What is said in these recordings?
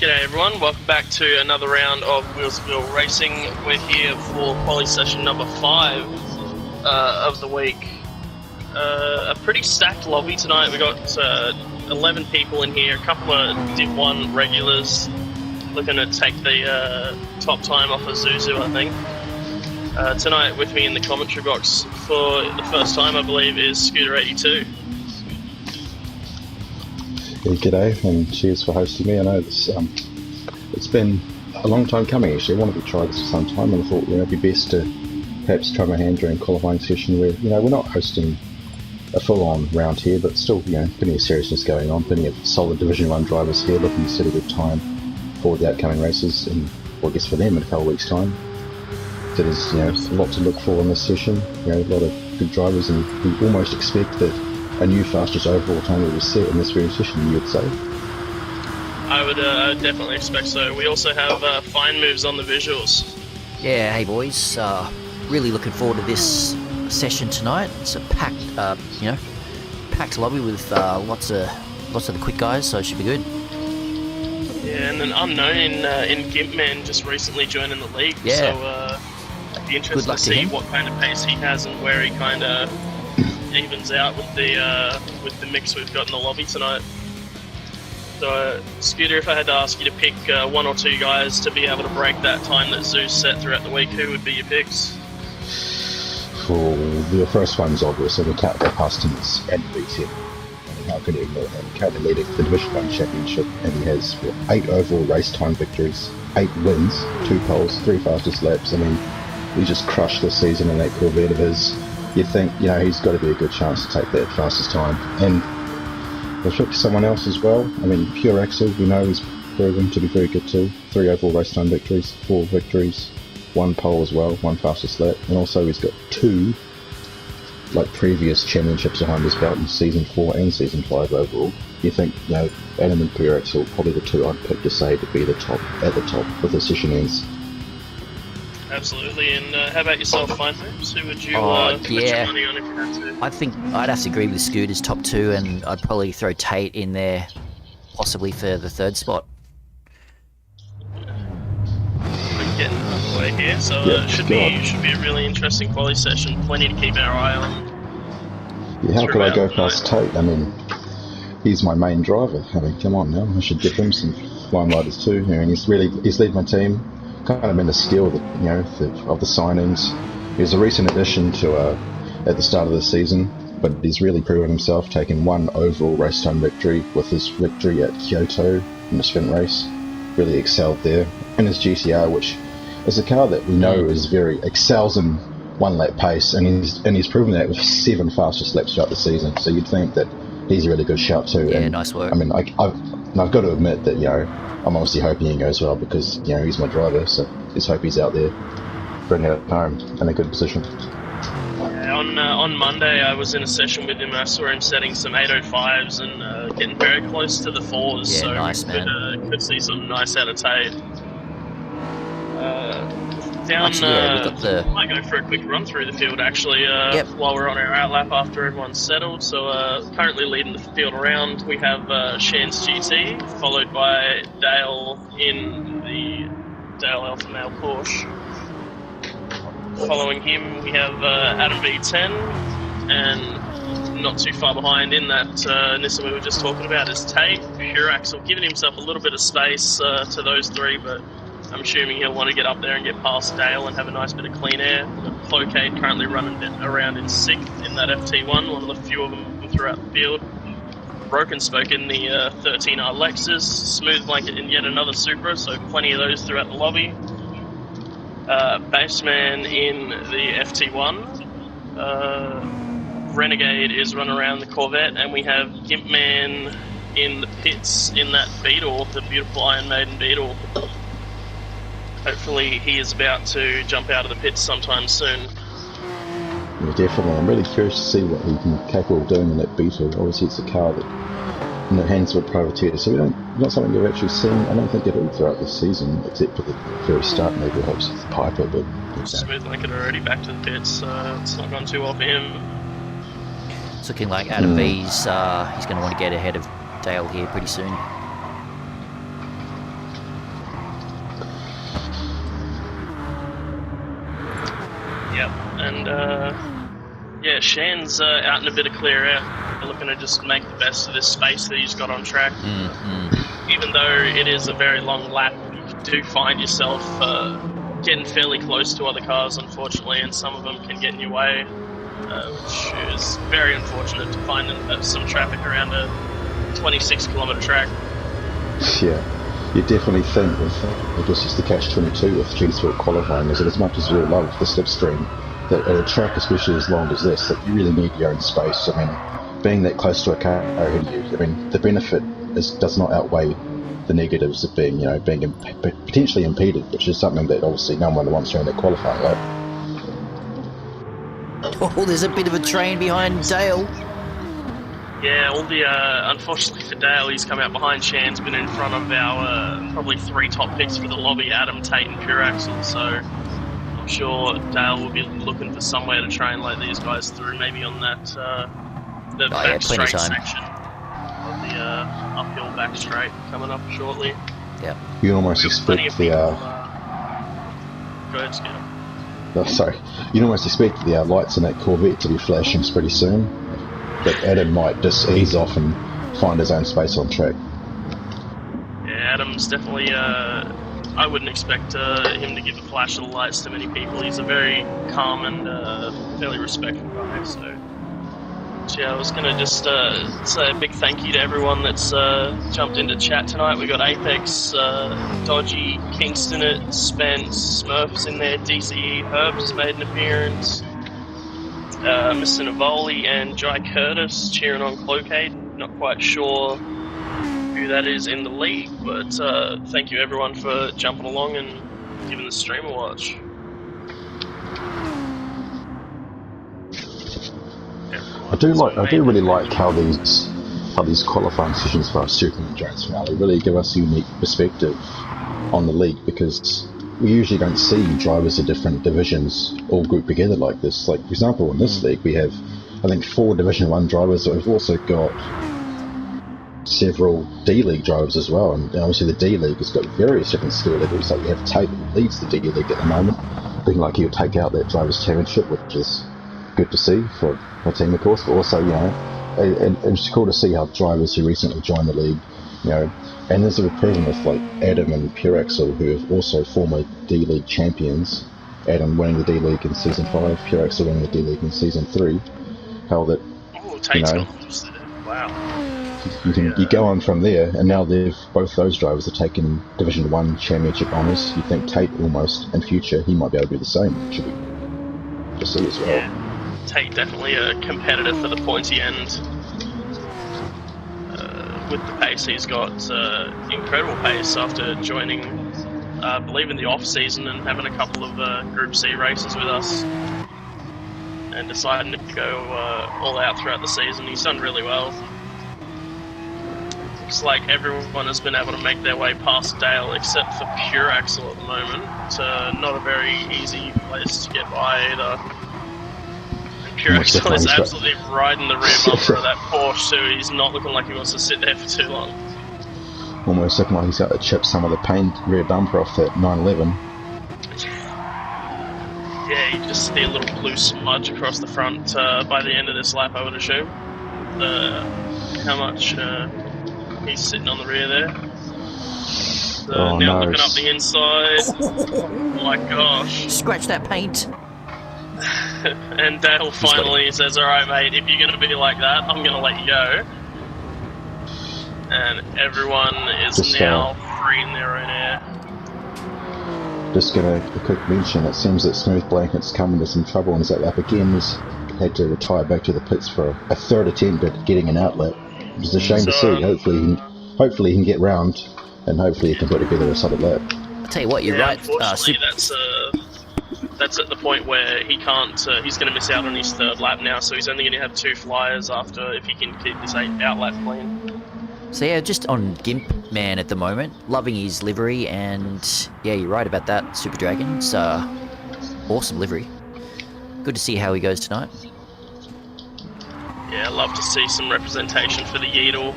G'day everyone, welcome back to another round of Wheels of Wheel Racing. We're here for quali session number 5 of the week. A pretty stacked lobby tonight. We got 11 people in here, a couple of Div 1 regulars looking to take the top time off of Zuzu, I think. Tonight with me in the commentary box for the first time, I believe, is Scooter82. Yeah, g'day and cheers for hosting me. I know it's been a long time coming actually. I wanted to try this for some time and I thought it'd be best to perhaps try my hand during qualifying session where we're not hosting a full-on round here, but still plenty of seriousness going on, plenty of solid Division 1 drivers here looking to set a good time for the upcoming races and I guess for them in a couple of weeks time. So there's a lot to look for in this session, a lot of good drivers, and we almost expect that a new fastest overall time will be set in this very session, you would say? I would definitely expect so. We also have fine moves on the visuals. Yeah, hey boys, really looking forward to this session tonight. It's a packed lobby with lots of the quick guys, so it should be good. Yeah, and an unknown in Gimpman just recently joined in the league, yeah. So be interested to see what kind of pace he has and where he kind of evens out with the mix we've got in the lobby tonight. So, Scooter, if I had to ask you to pick one or two guys to be able to break that time that Zeus set throughout the week, who would be your picks? For the first one's obvious, so we can't go past him as NBC. How could he ignore him? Currently leading the Division 1 Championship, and he has 8 overall race time victories, 8 wins, 2 poles, 3 fastest laps. I mean, he just crushed this season in that Corvette of his. You'd think, he's got to be a good chance to take that fastest time. And we'll flip to someone else as well. I mean, Pure Axel, we know, is proven to be very good too. 3 overall race time victories, 4 victories, 1 pole as well, 1 fastest lap. And also he's got 2 previous championships behind his belt in Season 4 and Season 5 overall. You think, Adam and Pure Axel, probably the 2 I'd pick to say to be at the top with the session ends. Absolutely, and how about yourself, Fine Moves? Who would you put your money on if you had to? I think I'd have to agree with Scooter's top 2, and I'd probably throw Tate in there, possibly for the 3rd spot. We're getting underway here, so it should be a really interesting quali session. Plenty to keep our eye on. Yeah, how could I go past Tate? I mean, he's my main driver. I mean, come on now, I should give him some limelighters too. He's led my team. Kind of been a steal of the signings. He was a recent addition to at the start of the season, but he's really proven himself, taking 1 overall race time victory with his victory at Kyoto in the sprint race. Really excelled there. And his GTR, which is a car that we know excels in 1 lap pace, and he's proven that with 7 fastest laps throughout the season. So you'd think that he's a really good shout too. Yeah, and, nice work. I mean, I've got to admit that I'm obviously hoping he goes well because he's my driver, so let's hope he's out there bringing it home in a good position. Yeah, on Monday I was in a session with him and I saw him setting some 805s and getting very close to the 4s, yeah, so nice, we could see something nice out of Tate. Might go for a quick run through the field actually while we're on our outlap after everyone's settled. So currently leading the field around we have Shan's GT, followed by Dale in the Dale Alpha Male Porsche. Following him we have Adam V10, and not too far behind in that Nissan we were just talking about is Tate. Pure Axel giving himself a little bit of space to those 3, but I'm assuming he'll want to get up there and get past Dale and have a nice bit of clean air. Clocade currently running around in 6th in that FT1, one of the few of them throughout the field. Broken Spoke in the 13R Lexus, Smooth Blanket in yet another Supra, so plenty of those throughout the lobby. Baseman in the FT1. Renegade is running around the Corvette, and we have Gimpman in the pits in that Beetle, the beautiful Iron Maiden Beetle. Hopefully he is about to jump out of the pits sometime soon. Yeah, definitely. I'm really curious to see what he's capable of doing in that Beetle. Obviously it's a car that hands of a privateer, so not something we've actually seen, I don't think, at all throughout this season, except for the very start, maybe it helps with the Piper, but... Smooth Blanket already back to the pits, so it's not gone too well for him. It's looking like Adam V's, he's going to want to get ahead of Dale here pretty soon. yeah, Shan's out in a bit of clear air. They're looking to just make the best of this space that he's got on track. Even though it is a very long lap, you do find yourself getting fairly close to other cars, unfortunately, and some of them can get in your way, which is very unfortunate to find some traffic around a 26-kilometre track. Yeah, you definitely think with, I guess it's the catch-22 with G3 qualifying, is that as much as we love the slipstream, that at a track especially as long as this, that you really need your own space. I mean, being that close to a car ahead of you, I mean, the benefit does not outweigh the negatives of being, being potentially impeded, which is something that obviously no one wants during their qualifying lap. Oh, there's a bit of a train behind Dale. Yeah, all the unfortunately for Dale, he's come out behind Shan's, been in front of our probably 3 top picks for the lobby, Adam, Tate and Pure Axel, so I'm sure Dale will be looking for somewhere to try and let these guys through, maybe on that the back straight section of the uphill back straight coming up shortly. Yeah. You almost expect the... Go ahead, Skinner. Oh, sorry. You'd almost expect the lights in that Corvette to be flashing pretty soon, but Adam might just ease off and find his own space on track. Yeah, Adam's definitely... I wouldn't expect him to give a flash of the lights to many people. He's a very calm and fairly respectful guy, so... Yeah, I was going to just say a big thank you to everyone that's jumped into chat tonight. We got Apex, Dodgy, Kingston, Spence, Smurfs in there, DCE, Herbs made an appearance, Mr. Navoli and Jai Curtis cheering on Cloakade. Not quite sure who that is in the league, but thank you everyone for jumping along and giving the stream a watch. I do really like how these qualifying sessions for our Super Endurance finale really give us a unique perspective on the league, because we usually don't see drivers of different divisions all grouped together like this. Like, for example, in this league we have, I think, 4 Division 1 drivers, but we've also got several D-League drivers as well, and obviously the D-League has got various different skill levels. Like, we have Tate, who leads the D-League at the moment, looking like he'll take out that Drivers' Championship, which is good to see for our team, of course, but also, it's cool to see how drivers who recently joined the league, and there's a proven with like Adam and Pure Axel, who have also former D-League champions, Adam winning the D-League in Season 5, Pure Axel winning the D-League in Season 3, how that, wow. You go on from there, and now both those drivers have taken Division 1 championship honours. You think Tate almost, in future, he might be able to do the same, which would be to see as well. Yeah. Tate definitely a competitor for the pointy end. With the pace he's got, incredible pace after joining, I believe, in the off-season and having a couple of Group C races with us and deciding to go all out throughout the season. He's done really well. Looks like everyone has been able to make their way past Dale except for Pure Axel at the moment. Not a very easy place to get by either. Pure Axel is absolutely riding the rear bumper of that Porsche too. He's not looking like he wants to sit there for too long. Almost looking like he's got to chip some of the paint rear bumper off that 911. Yeah, you just see a little blue smudge across the front by the end of this lap, I would assume. How much he's sitting on the rear there. Now looking up the inside. Oh my gosh. Scratch that paint. And Dale finally says, alright mate, if you're going to be like that, I'm going to let you go. And everyone is now free in their own air. Just a quick mention, it seems that Smooth Blanket's come into some trouble in his lap again. He's had to retire back to the pits for a third attempt at getting an outlet, which is a shame to see. Hopefully he can get round, and hopefully he can put together a solid lap. I'll tell you what, you're right. Unfortunately, that's at the point where he can't. He's going to miss out on his third lap now, so he's only going to have 2 flyers after if he can keep this outlet clean. So yeah, just on Gimp Man at the moment, loving his livery, and yeah, you're right about that. Super Dragon's awesome livery. Good to see how he goes tonight. Yeah, I love to see some representation for the Yeetle.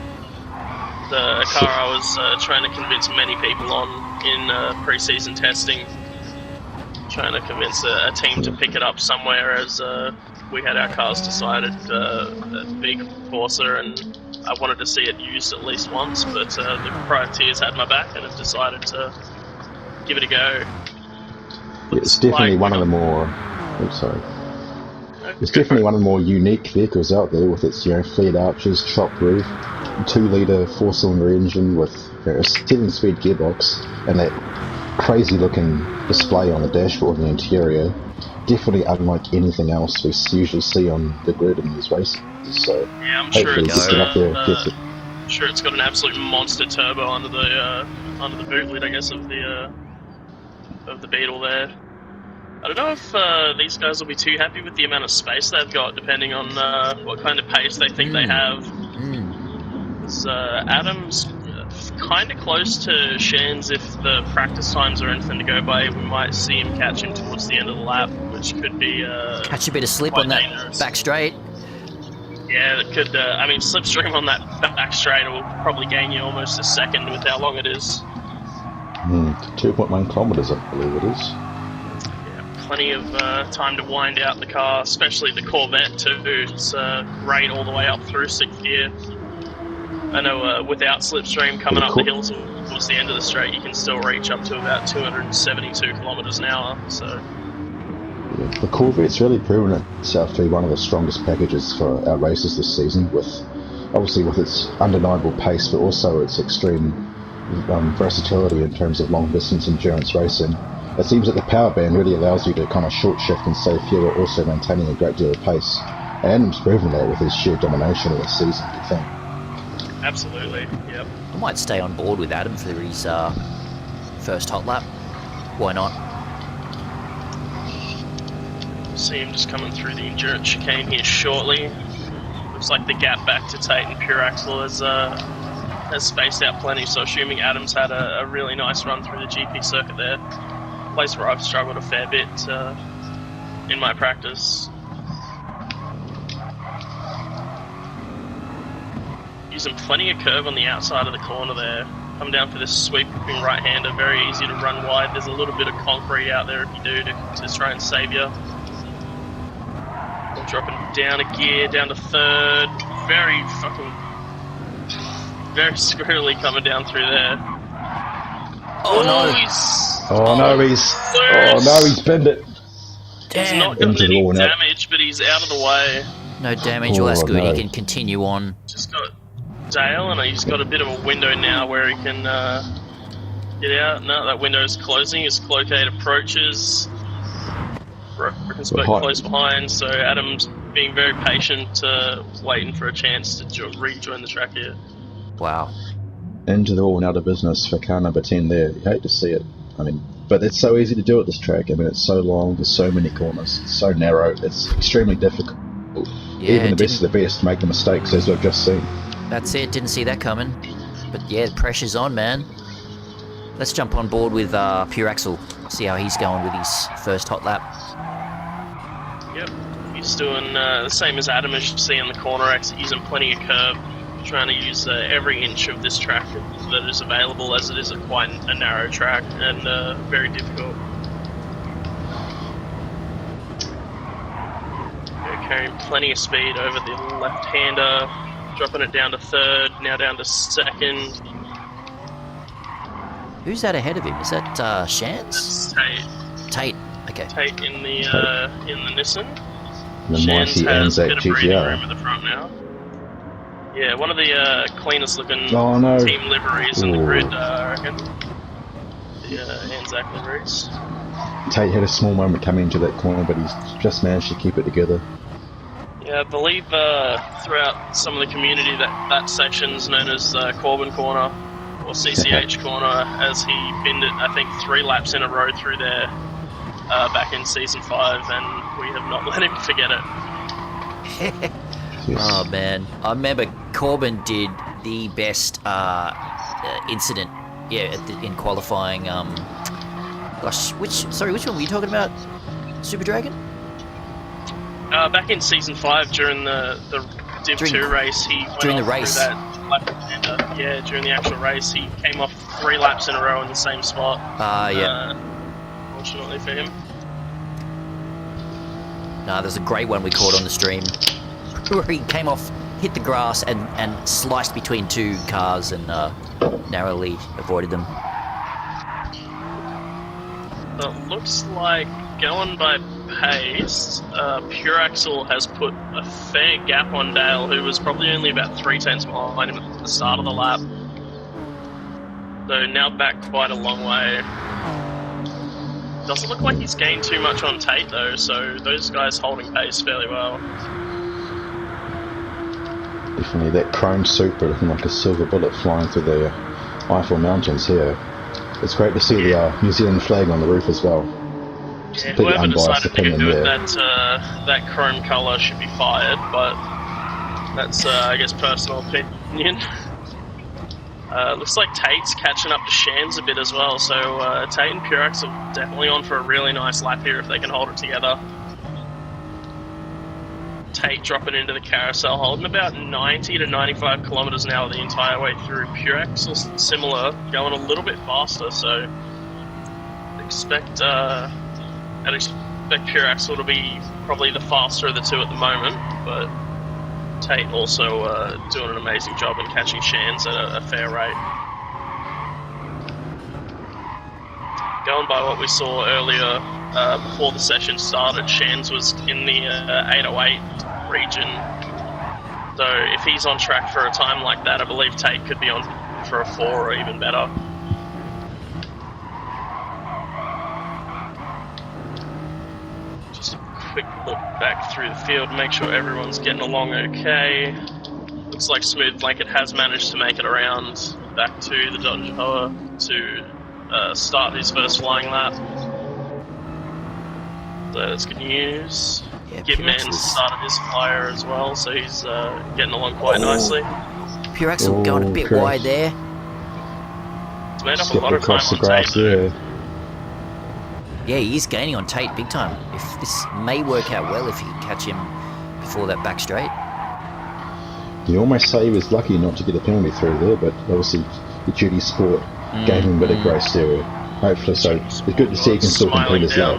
The car I was trying to convince many people on in pre-season testing. trying to convince a team to pick it up somewhere, as we had our cars decided at Big Corsa, and I wanted to see it used at least once, but the privateers had my back and have decided to give it a go. It's definitely one of the more. Oops, sorry. It's definitely one of the more unique vehicles out there, with its flared arches, chopped roof, 2-litre 4-cylinder engine with a 7-speed gearbox, and that crazy-looking display on the dashboard and the interior. Definitely unlike anything else we usually see on the grid in these races. So yeah, I'm sure it's get up there, gets it. I'm sure it's got an absolute monster turbo under the boot lid, I guess, of the Beetle there. I don't know if these guys will be too happy with the amount of space they've got, depending on what kind of pace they think they have. Adam's kind of close to Shan's. If the practice times are anything to go by, we might see him catch him towards the end of the lap, which could be catch a bit of slip on dangerous. That back straight. Yeah, that could. Slipstream on that back straight will probably gain you almost a second with how long it is. 2.1 kilometres, I believe it is. Plenty of time to wind out the car, especially the Corvette too. It's great all the way up through 6th gear. I know without slipstream coming up the hills towards the end of the straight, you can still reach up to about 272 kilometres an hour. So yeah, the Corvette's really proven itself to be one of the strongest packages for our races this season, with its undeniable pace, but also its extreme versatility in terms of long distance endurance racing. It seems that the power band really allows you to kind of short shift and save fuel, while also maintaining a great deal of pace. And Adam's proven that with his sheer domination of the season, I think. Absolutely, yep. I might stay on board with Adam for his first hot lap. Why not? See him just coming through the endurance chicane here shortly. Looks like the gap back to Tate and Pure Axle has spaced out plenty, so assuming Adam's had a really nice run through the GP circuit there. Place where I've struggled a fair bit in my practice. Using plenty of curve on the outside of the corner there. Come down for this sweeping right-hander, very easy to run wide. There's a little bit of concrete out there if you do to try and save you. We're dropping down a gear, down to 3rd. Very squirrely coming down through there. He's bent it. He's not got any damage, but he's out of the way. No damage, well that's good, he can continue on. Just got Dale, and he's got a bit of a window now where he can get out. No, that window's closing as Clocade approaches. Broken spoke close behind, so Adam's being very patient, waiting for a chance to rejoin the track here. Wow. Into the all and out of business for car number 10 there. You hate to see it. But it's so easy to do at this track. It's so long, there's so many corners, it's so narrow, it's extremely difficult. Yeah, even the best of the best make the mistakes, as we've just seen. That's it, didn't see that coming. But yeah, the pressure's on, man. Let's jump on board with Pure Axle, see how he's going with his first hot lap. Yep, he's doing the same as Adam, as you see on the corner exit, using plenty of curb, trying to use every inch of this track that is available, as it is quite a narrow track and very difficult. Carrying plenty of speed over the left-hander, dropping it down to 3rd, now down to 2nd. Who's that ahead of him? Is that Shans? That's Tate, okay. Tate in the Nissan. The Shans mighty has a bit Anzac of breathing GTR. room at the front now. Yeah, one of the cleanest looking team liveries in the grid, I reckon. The Anzac liveries. Tate had a small moment coming into that corner, but he's just managed to keep it together. Yeah, I believe throughout some of the community that section's known as Corbin Corner, or CCH Corner, as he binned it, I think, 3 laps in a row through there back in Season 5, and we have not let him forget it. Yes. Oh man, I remember Corbin did the best incident, in qualifying. Which one were you talking about? Super Dragon? Back in Season 5, during the Div 2 race, he went during off the race. Through that left-hander. Yeah, during the actual race, he came off 3 laps in a row in the same spot. Yeah. Fortunately for him. No, there's a great one we caught on the stream where he came off, hit the grass, and sliced between two cars and narrowly avoided them. So it looks like, going by pace, Pure Axel has put a fair gap on Dale, who was probably only about 3 tenths behind him at the start of the lap. So now back quite a long way. Doesn't look like he's gained too much on Tate though, so those guys holding pace fairly well. Definitely that chrome super looking like a silver bullet flying through the Eiffel Mountains here. It's great to see the New Zealand flag on the roof as well. Yeah, whoever decided to go with that chrome colour should be fired, but that's, I guess, personal opinion. Looks like Tate's catching up to Shan's a bit as well, so Tate and Purex are definitely on for a really nice lap here if they can hold it together. Tate dropping into the carousel, holding about 90 to 95 kilometres an hour the entire way through. Purex or similar, going a little bit faster, so I'd expect Pure Axel to be probably the faster of the two at the moment, but Tate also doing an amazing job in catching Shans at a fair rate. Going by what we saw earlier before the session started, Shans was in the 808 region, so if he's on track for a time like that, I believe Tate could be on for a 4 or even better. Quick look back through the field, make sure everyone's getting along okay. Looks like Smooth Blanket has managed to make it around back to the Dodge Hoa to start his first flying lap. So that's good news. Yeah, Gibman started his flyer as well, so he's getting along quite nicely. Pure Axel going a bit wide there. He's made up a lot of time on Tate. Yeah, he is gaining on Tate big time. If this may work out well if he can catch him before that back straight. You almost say he was lucky not to get a penalty through there, but obviously the duty sport gave him a bit of grace there. Hopefully, so it's good to see he can still complete his lap.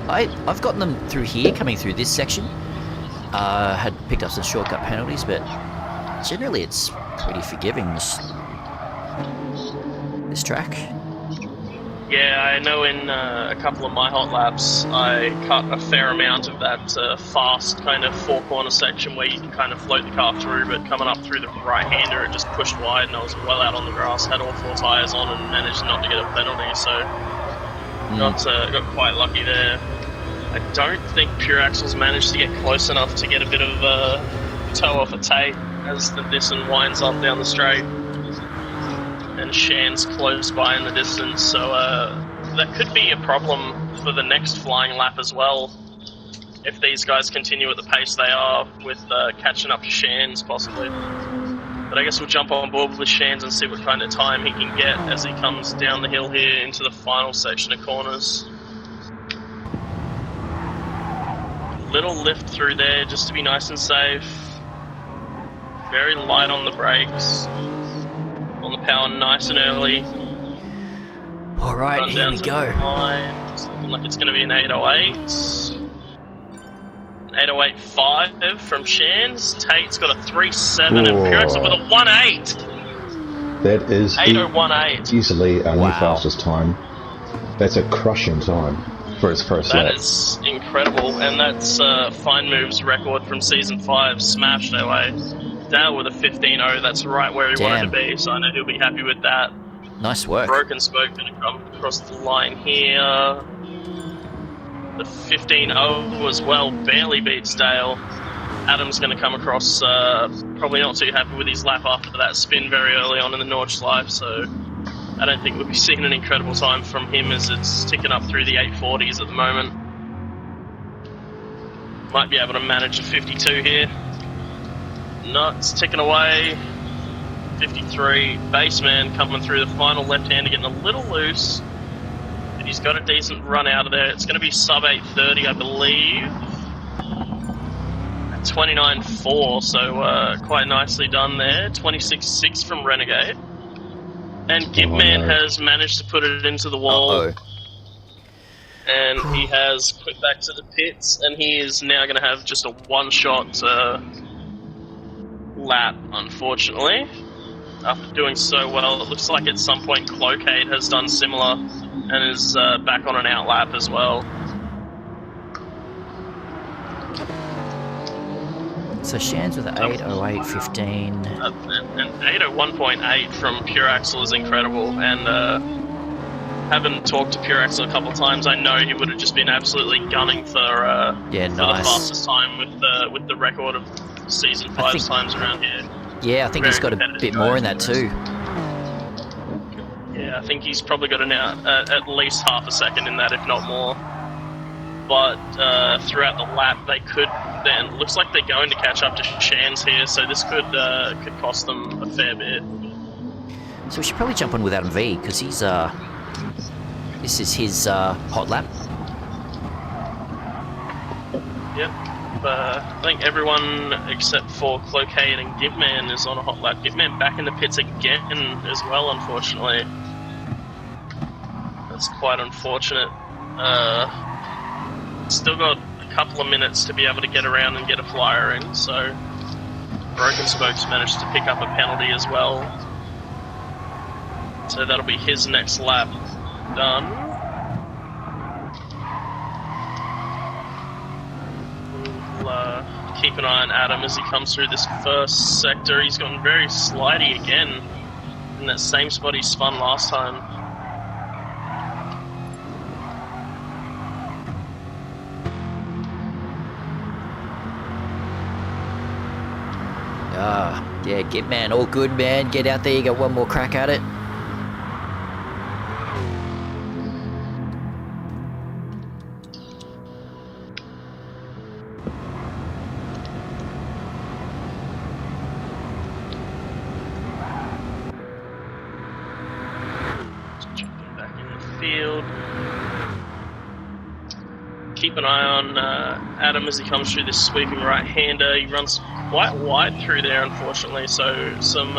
I've gotten them through here, coming through this section. Had picked up some shortcut penalties, but generally it's pretty forgiving, this track. Yeah, I know in a couple of my hot laps, I cut a fair amount of that fast kind of four-corner section where you can kind of float the car through, but coming up through the right-hander, it just pushed wide, and I was well out on the grass, had all 4 tyres on, and managed not to get a penalty, so got quite lucky there. I don't think Pure Axel's managed to get close enough to get a bit of toe off a Tate as the Nissan winds up down the straight. And Shan's close by in the distance, so that could be a problem for the next flying lap as well, if these guys continue at the pace they are with catching up to Shan's possibly. But I guess we'll jump on board with Shan's and see what kind of time he can get as he comes down the hill here into the final section of corners. Little lift through there just to be nice and safe. Very light on the brakes. On the power nice and early. Alright, here we go. Looking like it's going to be an 808. An 808.5 from Shan's. Tate's got a 3.7 and Pure Axel with a 1.8. That is 8.018. Easily our new fastest time. That's a crushing time for his first lap. That is incredible, and that's Fine Move's record from Season 5, smashed away. Dale with a 15.0, that's right where he wanted to be, so I know he'll be happy with that. Nice work. Broken Spoke going to come across the line here. The 15.0 as well barely beats Dale. Adam's going to come across, probably not too happy with his lap after that spin very early on in the Nordschleife, so I don't think we'll be seeing an incredible time from him as it's ticking up through the 840s at the moment. Might be able to manage a 52 here. No, it's ticking away. 53. Baseman coming through the final left-hander, getting a little loose. But he's got a decent run out of there. It's going to be sub 830, I believe. 29.4, so quite nicely done there. 26.6 from Renegade. And Gibman has managed to put it into the wall. And he has put back to the pits, and he is now going to have just a one-shot lap, unfortunately. After doing so well, it looks like at some point Clocade has done similar and is back on an outlap as well. So Shan's with an 8:08.15. And 8:01.8 from Pure Axel is incredible, and having talked to Pure Axel a couple of times, I know he would have just been absolutely gunning for Yeah, the nice. fastest time with the record of season 5's times around here. Yeah, I think he's got a bit more in that too. Yeah, I think he's probably got at least half a second in that, if not more. But throughout the lap, they could then. Looks like they're going to catch up to Shan's here, so this could cost them a fair bit. So we should probably jump on with Adam V, because he's this is his hot lap. Yep. I think everyone except for Clocade and Gitman is on a hot lap. Gitman back in the pits again as well, unfortunately. That's quite unfortunate. Still got a couple of minutes to be able to get around and get a flyer in, so Broken Spokes managed to pick up a penalty as well. So that'll be his next lap done. We'll keep an eye on Adam as he comes through this first sector. He's gone very slidey again in that same spot he spun last time. Yeah, get man, all good, man. Get out there, you got one more crack at it. Jumping back in the field. Keep an eye on Adam as he comes through this sweeping right-hander. He runs quite wide through there, unfortunately, so some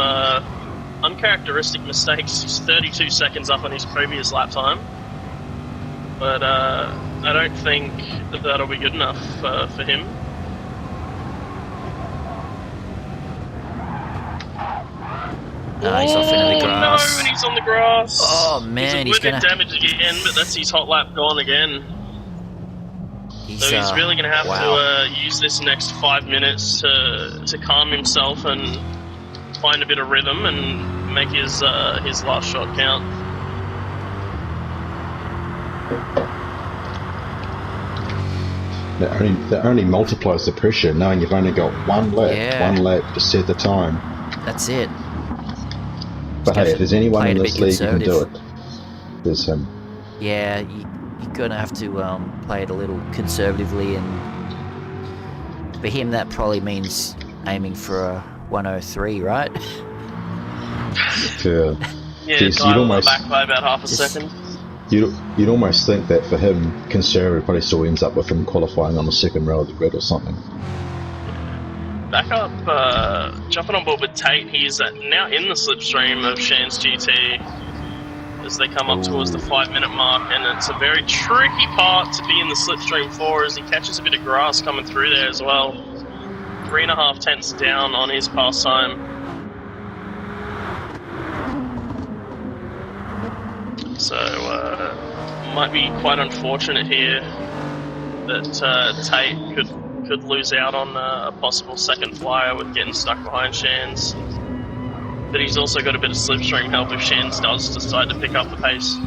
uncharacteristic mistakes. He's 32 seconds up on his previous lap time, but I don't think that'll be good enough for him. He's off into the grass. No, and he's on the grass. Oh man, he's gonna damage again, but that's his hot lap gone again. So he's really going to have to use this next 5 minutes to calm himself and find a bit of rhythm and make his last shot count. That only multiplies the pressure, knowing you've only got one lap to set the time. That's it. But hey, if there's anyone in this league who can do it, there's him. Yeah, you're going to have to play it a little conservatively, and for him that probably means aiming for a 103, right? Yeah, you'd almost back by about half a second. You'd almost think that for him, conservative probably still ends up with him qualifying on the second row of the grid or something. Back up, jumping on board with Tate. He's now in the slipstream of Shan's GT as they come up towards the 5 minute mark, and it's a very tricky part to be in the slipstream for as he catches a bit of grass coming through there as well. 3.5 tenths down on his pass time. So, might be quite unfortunate here that Tate could lose out on a possible second flyer with getting stuck behind Shan's. But he's also got a bit of slipstream help if Shan's does decide to pick up the pace.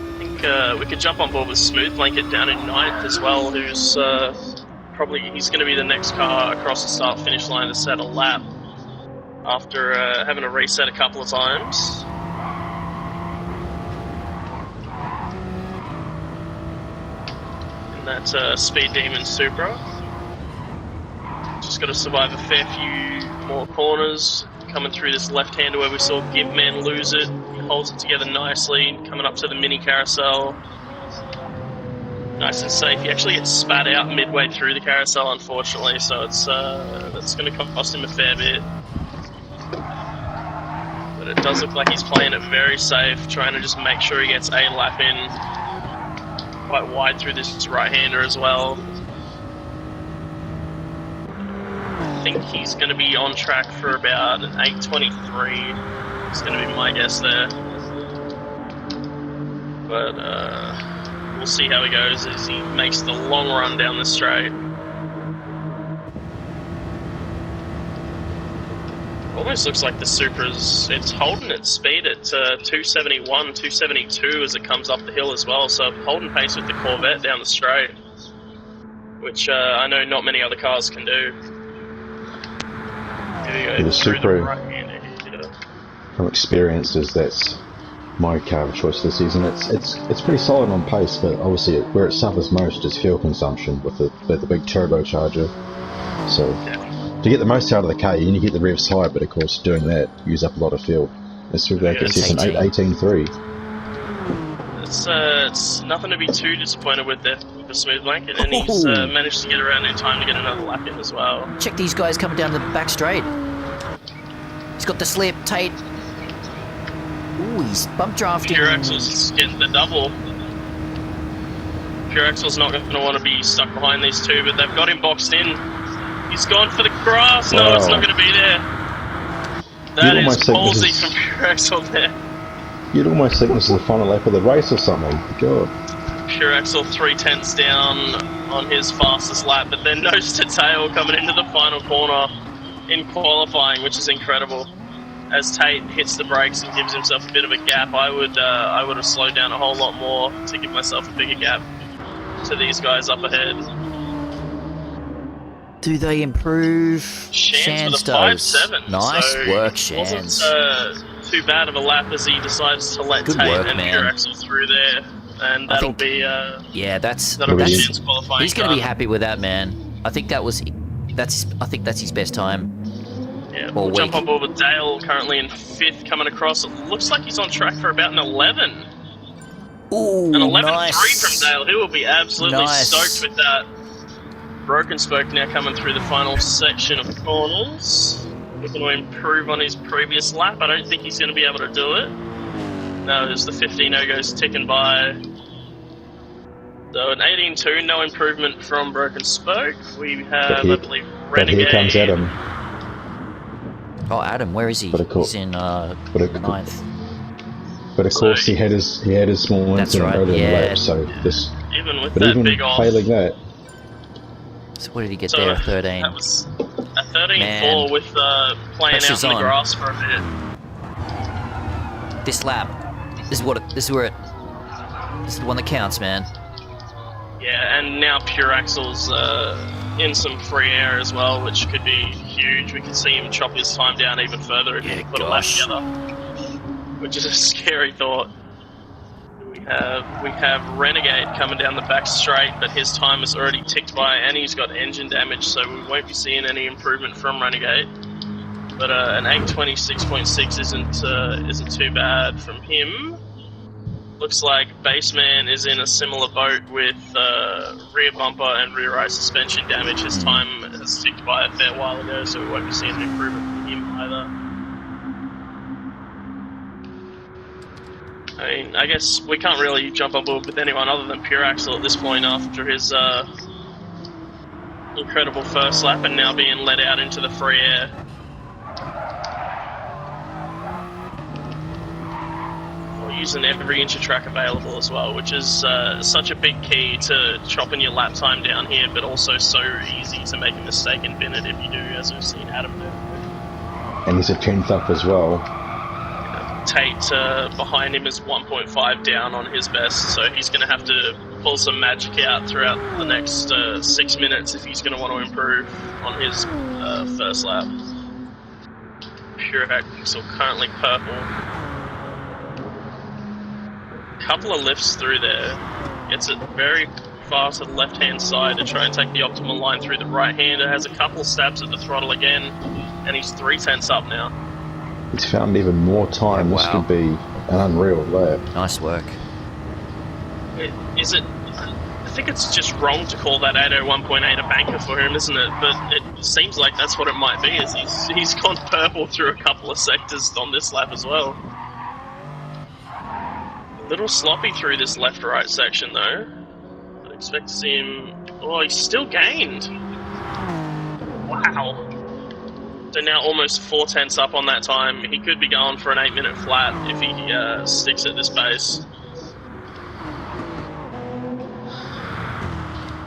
I think we could jump on board with Smooth Blanket down in 9th as well, who's he's going to be the next car across the start-finish line to set a lap after having to reset a couple of times. And that's Speed Demon Supra. Just got to survive a fair few more corners. Coming through this left-hander where we saw Gimman lose it. He holds it together nicely. Coming up to the mini carousel. Nice and safe. He actually gets spat out midway through the carousel, unfortunately, so it's that's going to cost him a fair bit. But it does look like he's playing it very safe, trying to just make sure he gets a lap in. Quite wide through this right-hander as well. I think he's going to be on track for about an 8:23. It's going to be my guess there. But we'll see how he goes as he makes the long run down the straight. Almost looks like the Supra's, it's holding its speed at 271, 272 as it comes up the hill as well, so holding pace with the Corvette down the straight, which I know not many other cars can do. The Supra, from experiences, that's my car of choice this season. It's pretty solid on pace, but obviously where it suffers most is fuel consumption with the big turbocharger. So to get the most out of the car, you need to get the revs high, but of course doing that use up a lot of fuel. This Supra gets us an 18.3. It's nothing to be too disappointed with there with the smooth blanket, and he's managed to get around in time to get another lap in as well. Check these guys coming down the back straight. He's got the slip, Tate. Ooh, he's bump drafting. Pure Axel's getting the double. Pure Axel's not going to want to be stuck behind these two, but they've got him boxed in. He's gone for the grass. No, it's not going to be there. That is ballsy from Pure Axel there. You'd almost think this is the final lap of the race or something. God. Pure Axel 3/10 down on his fastest lap, but then nose to tail coming into the final corner in qualifying, which is incredible. As Tate hits the brakes and gives himself a bit of a gap, I would have slowed down a whole lot more to give myself a bigger gap to these guys up ahead. Do they improve? Shans with a does. 5.7. Nice so work, Shans. Wasn't too bad of a lap as he decides to let Good Tate work, and man. Pure Axel through there, and that'll be that'll be Shans qualifying. He's going to be happy with that, man. I think that's his best time. Yeah, we'll jump on board with Dale, currently in 5th, coming across. It looks like he's on track for about an 11. Ooh, an 11.3 nice. from Dale. He will be absolutely stoked with that. Broken Spoke now coming through the final section of corners. Looking to improve on his previous lap. I don't think he's going to be able to do it. No, there's the 15 goes ticking by. So an 18.2, no improvement from Broken Spoke. We have, I believe, Renegade. Here comes Adam. Oh, Adam, where is he? He's in 9th. But of course, he had his small incident earlier in the lap. So this, even with but that even big off, failing that. So what did he get there? 13. That was a 13.4 with playing out in the grass for a bit. This lap, this is the one that counts, man. Yeah, and now Pure Axel's in some free air as well, which could be huge. We could see him chop his time down even further if he put a lap together, which is a scary thought. We have Renegade coming down the back straight, but his time is already ticked by, and he's got engine damage, so we won't be seeing any improvement from Renegade. But an 826.6 isn't too bad from him. Looks like Baseman is in a similar boat with rear bumper and rear eye suspension damage. His time has ticked by a fair while ago, so we won't be seeing an improvement from him either. I mean, I guess we can't really jump on board with anyone other than Pure Axel at this point after his incredible first lap and now being let out into the free air. We're using every inch of track available as well, which is such a big key to chopping your lap time down here, but also so easy to make a mistake and bin it if you do, as we've seen Adam do. And he's a 10th up as well. Tate behind him is 1.5 down on his best, so he's going to have to pull some magic out throughout the next 6 minutes if he's going to want to improve on his first lap. Pure Axel currently purple. Couple of lifts through there. Gets it very far to the left-hand side to try and take the optimal line through the right-hander. Has a couple of stabs at the throttle again, and he's 3/10 up now. He's found even more time. This could be an unreal lap. Nice work. I think it's just wrong to call that 801.8 a banker for him, isn't it? But it seems like that's what it might be, is he's gone purple through a couple of sectors on this lap as well. A little sloppy through this left-right section though. I'd expect to see him... Oh, he's still gained! Wow. So now almost 4 tenths up on that time. He could be going for an 8-minute flat if he sticks at this pace.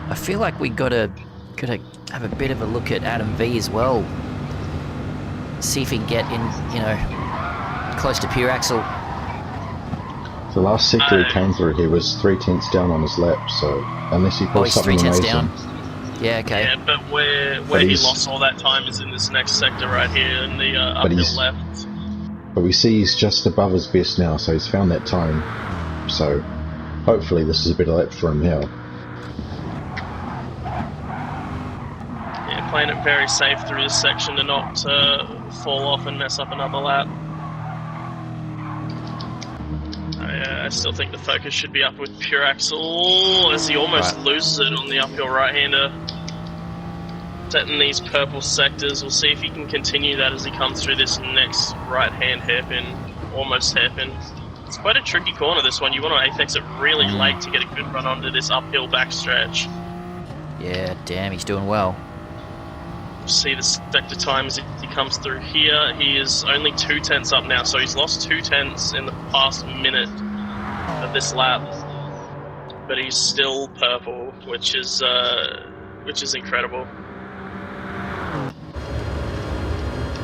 I feel like we gotta have a bit of a look at Adam V as well. See if he can get in, you know, close to pure axle. The last sector he came through, he was 3 tenths down on his lap, so unless he pulls something amazing. 3 tenths down. Yeah, okay. Yeah, but where he lost all that time is in this next sector right here in the uphill left. But we see he's just above his best now, so he's found that time. So hopefully this is a better lap for him now. Yeah, playing it very safe through this section to not fall off and mess up another lap. I still think the focus should be up with pure axle as he almost loses it on the uphill right-hander. Setting these purple sectors, we'll see if he can continue that as he comes through this next right-hand hairpin, almost hairpin. It's quite a tricky corner, this one. You want to apex it really late to get a good run onto this uphill backstretch. Yeah, damn, he's doing well. See the sector time as he comes through here. He is only 2 tenths up now, so he's lost 2 tenths in the past minute of this lap, but he's still purple, which is incredible.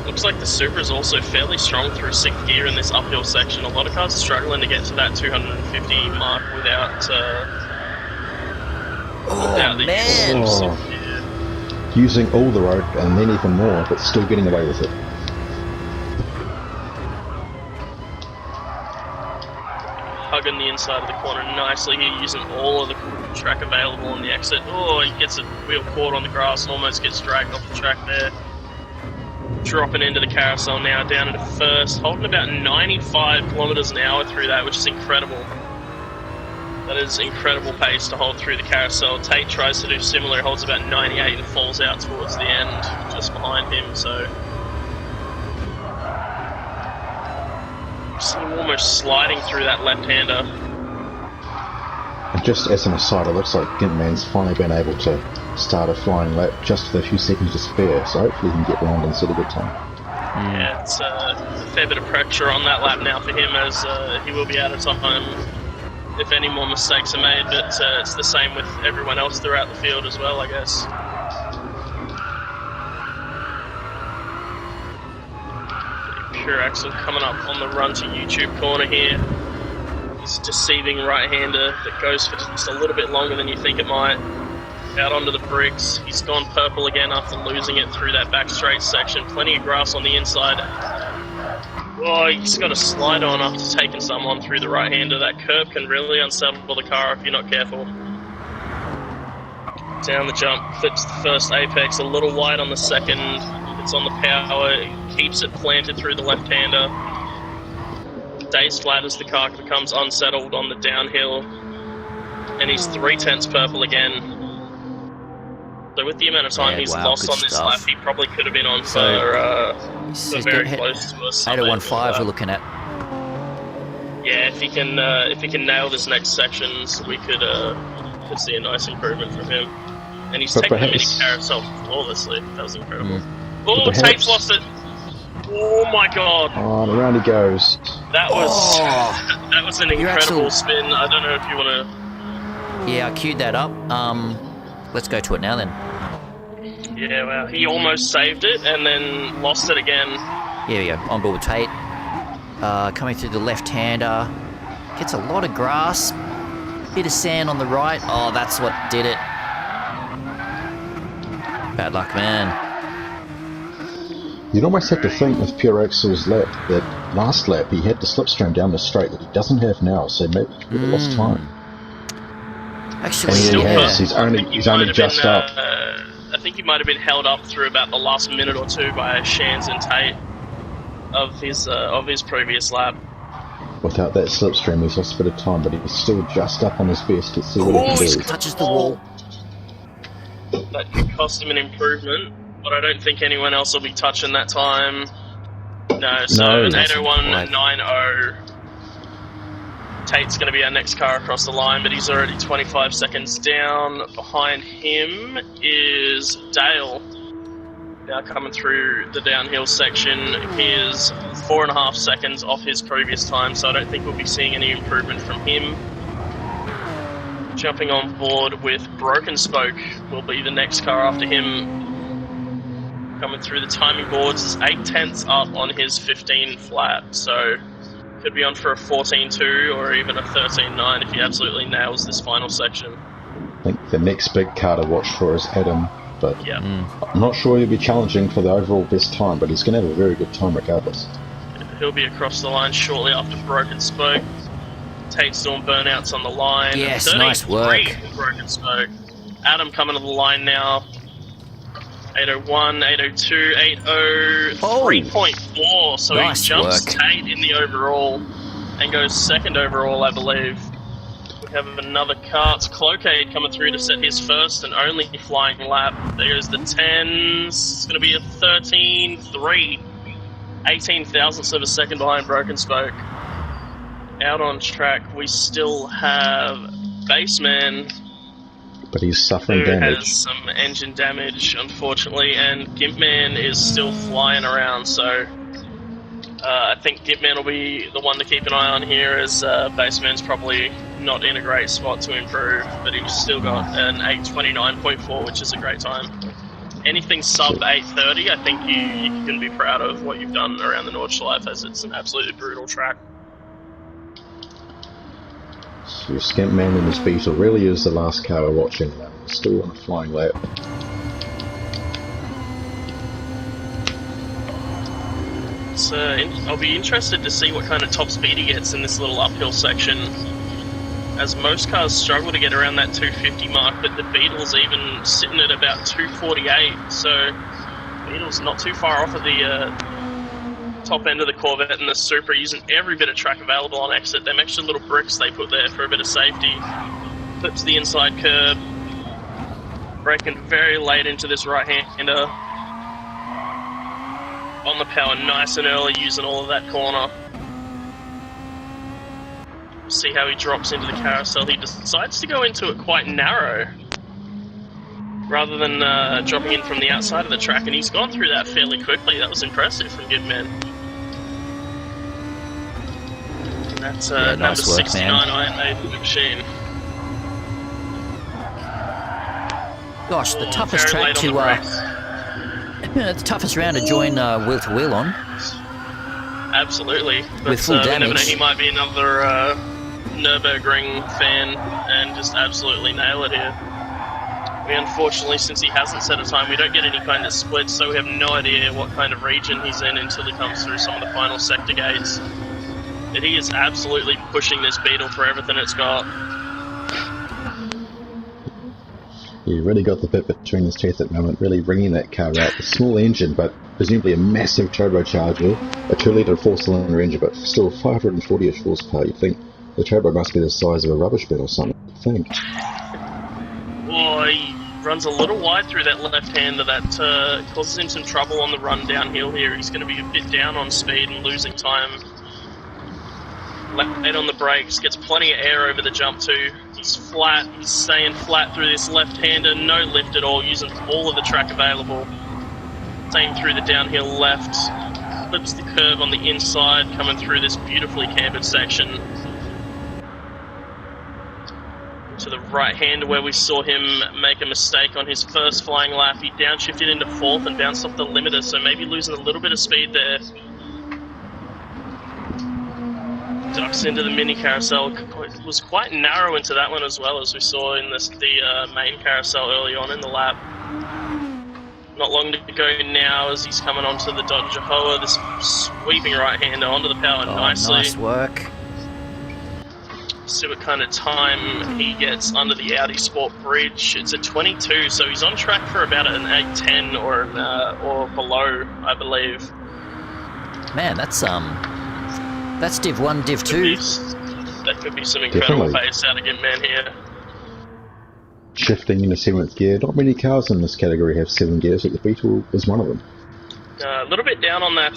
Looks like the Supra is also fairly strong through 6th gear in this uphill section. A lot of cars are struggling to get to that 250 mark without the use of 6th gear. Using all the road and then even more, but still getting away with it. Hugging the inside of the corner nicely here, using all of the track available on the exit. Oh, he gets a wheel caught on the grass and almost gets dragged off the track there. Dropping into the carousel now, down into first, holding about 95 kilometers an hour through that, which is incredible. That is incredible pace to hold through the carousel. Tate tries to do similar, holds about 98 and falls out towards the end, just behind him, so... See him almost sliding through that left-hander. And just as an aside, it looks like Gintman's finally been able to start a flying lap just with a few seconds to spare, so hopefully he can get round and set a good time. Yeah, it's a fair bit of pressure on that lap now for him, as he will be out of time if any more mistakes are made, but it's the same with everyone else throughout the field as well, I guess. Pure axle coming up on the run to YouTube corner here. He's deceiving right-hander that goes for just a little bit longer than you think it might. Out onto the bricks. He's gone purple again after losing it through that back straight section. Plenty of grass on the inside. Oh, he's got a slide on after taking some on through the right-hander. That curb can really unsettle the car if you're not careful. Down the jump, flips the first apex, a little wide on the second. It's on the power, keeps it planted through the left-hander. Stays flat as the car becomes unsettled on the downhill. And he's 3 tenths purple again. So with the amount of time he's lost on this lap, he probably could have been on for very close to us. 8:15 we're looking at. Yeah, if he can nail this next sections, we could see a nice improvement from him. And he's taken the mini carousel flawlessly. That was incredible. Oh, Tate's lost it. Oh my god. Oh, and around he goes. That was an incredible spin. I don't know if you want to... Yeah, I queued that up. Let's go to it now then. Yeah, well, he almost saved it and then lost it again. Here we go, on board with Tate. Coming through the left-hander. Gets a lot of grass. Bit of sand on the right. Oh, that's what did it. Bad luck, man. You'd almost have to think with Pure Axel's lap, that last lap he had the slipstream down the straight that he doesn't have now, so maybe he would have lost time. Actually, he's only just up. I think he might have been held up through about the last minute or two by Shans and Tate of his previous lap. Without that slipstream, he's lost a bit of time, but he was still just up on his best. Let's see what he can do. Touches the wall. That could cost him an improvement. but I don't think anyone else will be touching that time. No, so No. an Doesn't 801.90. Tate's going to be our next car across the line, but he's already 25 seconds down. Behind him is Dale. Now coming through the downhill section. He is 4.5 seconds off his previous time, so I don't think we'll be seeing any improvement from him. Jumping on board with Broken Spoke will be the next car after him. Coming through the timing boards is 0.8 up on his 15 flat, so could be on for a 14.2 or even a 13.9 if he absolutely nails this final section. I think the next big car to watch for is Adam, but Yeah. I'm not sure he'll be challenging for the overall best time, but he's going to have a very good time regardless. He'll be across the line shortly after Broken Spoke. Tate's doing burnouts on the line. Yes, nice work. for Broken Spoke. Adam coming to the line now. 801, 802, 80, Oh. 3.4. So Nice he jumps work. Tate in the overall and goes second overall, I believe. We have another car. It's Cloakade coming through to set his first and only flying lap. There goes the 10s. It's going to be a 13.3. 18 thousandths of a second behind Broken Spoke. Out on track, we still have Baseman, But he's suffering who damage. has some engine damage, unfortunately, and Gimpman is still flying around, so I think Gimpman will be the one to keep an eye on here, as Baseman's probably not in a great spot to improve, but he's still got an 8:29.4, which is a great time. Anything sub 8:30, I think you can be proud of what you've done around the Nordschleife, as it's an absolutely brutal track. So Skimpman and his Beetle really is the last car we're watching. Still on a flying lap. So I'll be interested to see what kind of top speed he gets in this little uphill section, as most cars struggle to get around that 250 mark, but the Beetle's even sitting at about 248, so Beetle's not too far off of the top end of the Corvette and the Supra, using every bit of track available on exit. Them extra little bricks they put there for a bit of safety. Flip to the inside curb, braking very late into this right-hander. On the power nice and early, using all of that corner. See how he drops into the carousel. He decides to go into it quite narrow, rather than dropping in from the outside of the track, and he's gone through that fairly quickly. That was impressive from Goodman. That's Yeah, number nice work, 69 man. Iron Maiden machine. Gosh, the Oh, toughest very track late on to the brakes. the toughest round to join wheel to wheel on. Absolutely. But, With full we never know, damage. he might be another Nürburgring fan and just absolutely nail it here. We unfortunately, since he hasn't set a time, we don't get any kind of split, so we have no idea what kind of region he's in until he comes through some of the final sector gates. But he is absolutely pushing this Beetle for everything it's got. He really got the bit between his teeth at the moment, really ringing that car out. A small engine, but presumably a massive turbocharger, a 2-litre 4-cylinder engine, but still 540-ish horsepower. You'd think the turbo must be the size of a rubbish bin or something, I think. Oh, he runs a little wide through that left-hander. That causes him some trouble on the run downhill here. He's going to be a bit down on speed and losing time. Late on the brakes, gets plenty of air over the jump too. He's flat, he's staying flat through this left-hander, no lift at all, using all of the track available. Same through the downhill left, flips the curve on the inside, coming through this beautifully cambered section. To the right-hander where we saw him make a mistake on his first flying lap. He downshifted into fourth and bounced off the limiter, so maybe losing a little bit of speed there. Ducks into the mini carousel. It was quite narrow into that one as well, as we saw in the main carousel early on in the lap. Not long to go now as he's coming onto the Dodge Hoa, this sweeping right-hander onto the power nicely. Nice work. See what kind of time he gets under the Audi Sport Bridge. It's a 22, so he's on track for about an 8:10 or below, I believe. Man, that's Div 1, Div 2. That could be some incredible Definitely. pace out of Gitman here. shifting into 7th gear. Not many cars in this category have 7 gears, but the Beetle is one of them. A little bit down on that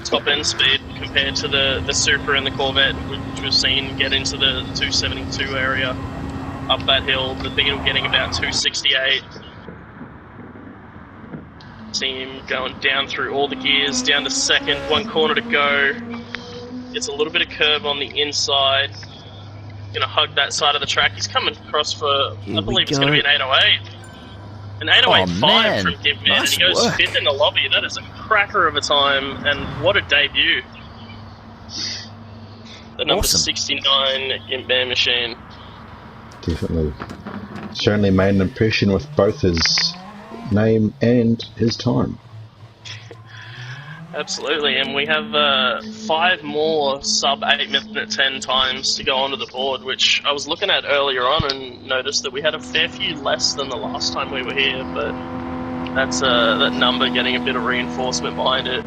top end speed compared to the Supra and the Corvette, which we've seen get into the 272 area up that hill. The Beetle getting about 268. See him going down through all the gears, down to 2nd, 1 corner to go. Gets a little bit of curve on the inside. Gonna hug that side of the track. He's coming across for, I believe it's gonna be an 808. An 808.5 from Gimpman, nice, and he goes 5th in the lobby. That is a cracker of a time, and what a debut. The number 69 Gimpman machine. Definitely. Certainly made an impression with both his name and his time. Absolutely, and we have 5 more sub 8 minute 10 times to go onto the board, which I was looking at earlier on and noticed that we had a fair few less than the last time we were here, but that's that number getting a bit of reinforcement behind it.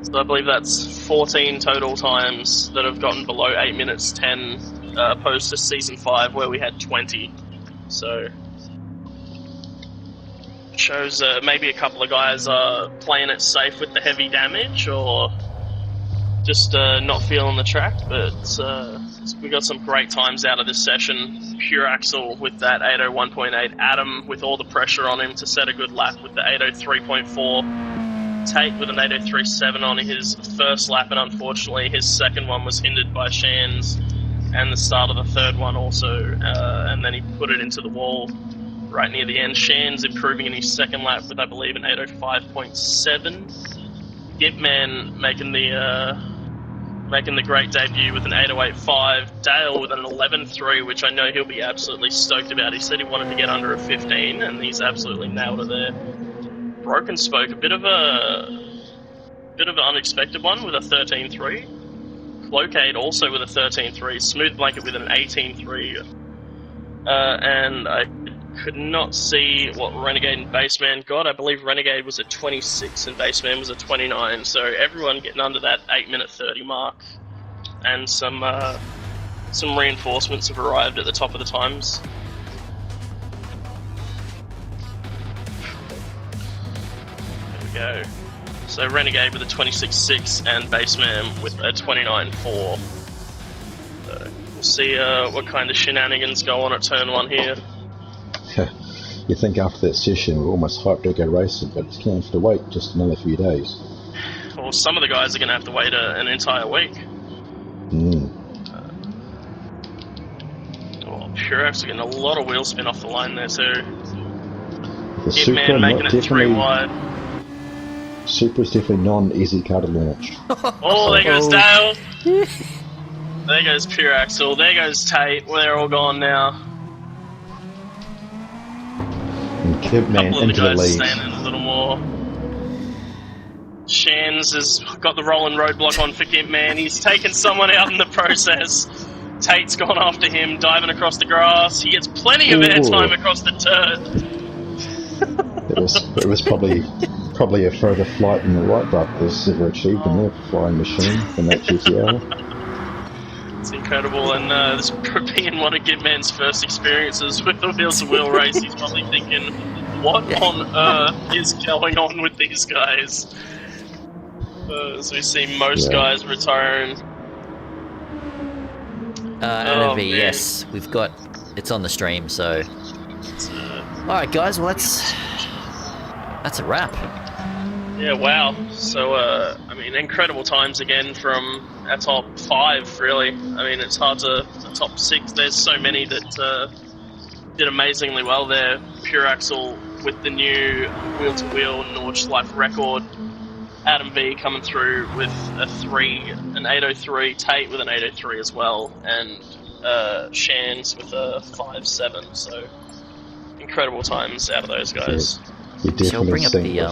So I believe that's 14 total times that have gotten below 8 minutes 10, opposed to Season 5 where we had 20. So shows maybe a couple of guys are playing it safe with the heavy damage or just not feeling the track, but we got some great times out of this session. Pure Axel with that 801.8, Adam with all the pressure on him to set a good lap with the 803.4, Tate with an 803.7 on his first lap, and unfortunately his second one was hindered by Shands and the start of the third one also, and then he put it into the wall right near the end. Shan's improving in his second lap with, I believe, an 805.7. Gimpman making the great debut with an 808.5. Dale with an 11.3, which I know he'll be absolutely stoked about. He said he wanted to get under a 15, and he's absolutely nailed it there. Broken Spoke, a bit of an unexpected one with a 13.3. Cloakade also with a 13.3. Smooth Blanket with an 18.3. And I could not see what Renegade and Baseman got. I believe Renegade was a 26 and Baseman was a 29, so everyone getting under that 8-minute 30 mark. And some reinforcements have arrived at the top of the times. There we go. So Renegade with a 26.6 and Baseman with a 29.4. So we'll see what kind of shenanigans go on at turn 1 here. You think after that session we're almost hyped to go racing, but it's going to have to wait just another few days. Well, some of the guys are going to have to wait an entire week. Purax are getting a lot of wheel spin off the line there too. The Supra making it 3 wide. Supra's definitely non-easy car to launch. Oh, there goes Dale. There goes Pure Axel. There goes Tate. Well, they're all gone now. And Gimpman into the lead. Standing a little more. Shans has got the rolling roadblock on for Gimpman. He's taken someone out in the process. Tate's gone after him, diving across the grass. He gets plenty of airtime across the dirt. It was probably a further flight than the Wright brothers ever achieved in their flying machine in that GTR. It's incredible, and this being one of Gimpman's first experiences with the wheel-to-wheel race, he's probably thinking, what on earth is going on with these guys? As we see most guys retiring. Yes, we've got, it's on the stream, so. Alright guys, well that's a wrap. Yeah, wow. So, I mean, incredible times again from our top 5, really. I mean, it's hard to top 6. There's so many that did amazingly well there. Pure Axel with the new wheel-to-wheel Notch Life record. Adam V coming through with a 3, an 803. Tate with an 803 as well. And Shans with a 5.7. So, incredible times out of those guys. So I'll bring up the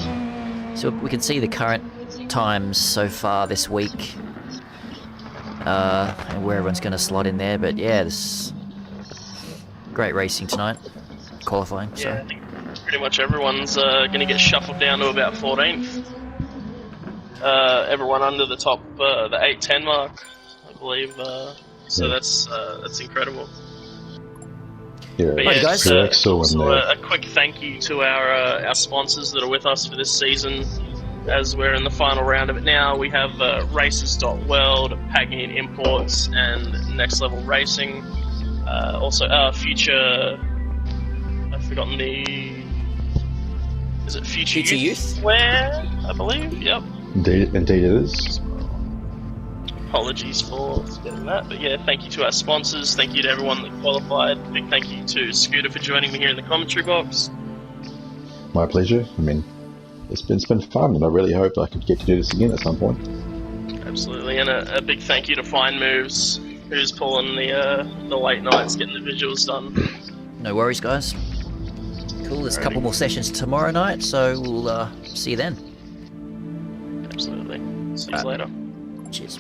so we can see the current times so far this week, and where everyone's going to slot in there. But yeah, this great racing tonight, qualifying. So yeah, I think pretty much everyone's going to get shuffled down to about 14th. Everyone under the top, the 8:10 mark, I believe. So that's incredible. Yeah, But Right, yeah, guys. Pure Axel and also a quick thank you to our sponsors that are with us for this season. As we're in the final round of it now, we have Races.World, Pagani Imports, and Next Level Racing. Also, future. I've forgotten the. Is it Future Youth? Wear? I believe. Yep. Indeed it is. Apologies for forgetting that, but yeah, thank you to our sponsors. Thank you to everyone that qualified. Big thank you to Scooter for joining me here in the commentary box. My pleasure. I mean, it's been fun, and I really hope I could get to do this again at some point. Absolutely, and a big thank you to Fine Moves, who's pulling the late nights, getting the visuals done. No worries, guys. Cool. There's a couple more sessions tomorrow night, so we'll see you then. Absolutely. See you later. Cheers.